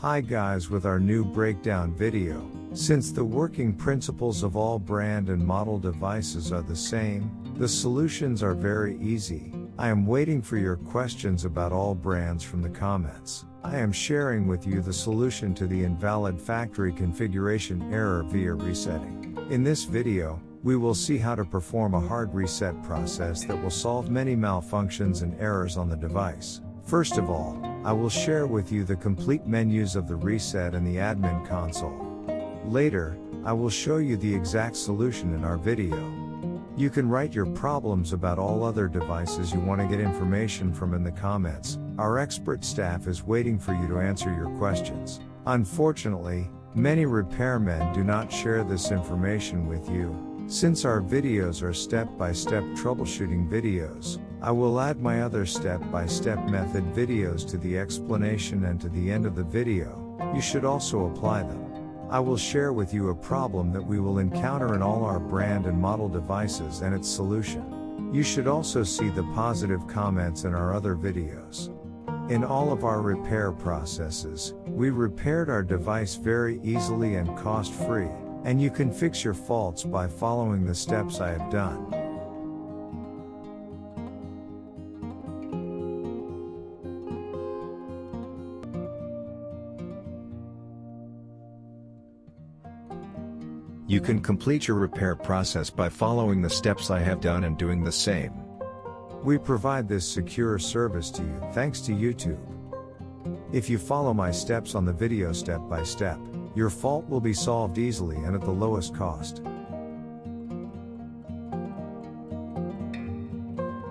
Hi guys, with our new breakdown video. Since the working principles of all brand and model devices are the same, the solutions are very easy. I am waiting for your questions about all brands from the comments. I am sharing with you the solution to the invalid factory configuration error via resetting. In this video, we will see how to perform a hard reset process that will solve many malfunctions and errors on the device. First of all, I will share with you the complete menus of the reset and the admin console. Later, I will show you the exact solution in our video. You can write your problems about all other devices you want to get information from in the comments. Our expert staff is waiting for you to answer your questions. Unfortunately, many repairmen do not share this information with you. Since our videos are step-by-step troubleshooting videos, I will add my other step-by-step method videos to the explanation and to the end of the video. You should also apply them. I will share with you a problem that we will encounter in all our brand and model devices and its solution. You should also see the positive comments in our other videos. In all of our repair processes, we repaired our device very easily and cost-free, and you can fix your faults by following the steps I have done. You can complete your repair process by following the steps I have done and doing the same. We provide this secure service to you thanks to YouTube. If you follow my steps on the video step by step, your fault will be solved easily and at the lowest cost.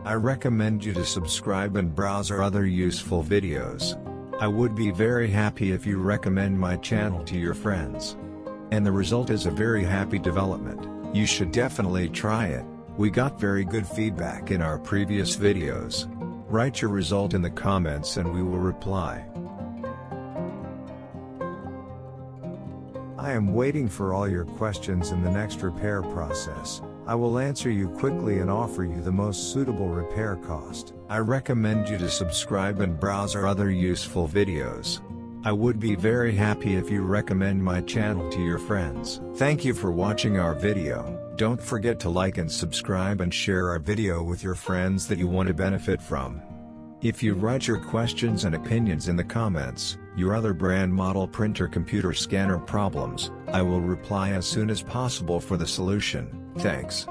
I recommend you to subscribe and browse our other useful videos. I would be very happy if you recommend my channel to your friends. And the result is a very happy development. You should definitely try it. We got very good feedback in our previous videos. Write your result in the comments and we will reply. I am waiting for all your questions in the next repair process. I will answer you quickly and offer you the most suitable repair cost. I recommend you to subscribe and browse our other useful videos. I would be very happy if you recommend my channel to your friends. Thank you for watching our video. Don't forget to like and subscribe and share our video with your friends that you want to benefit from. If you write your questions and opinions in the comments, your other brand model printer computer scanner problems, I will reply as soon as possible for the solution. Thanks.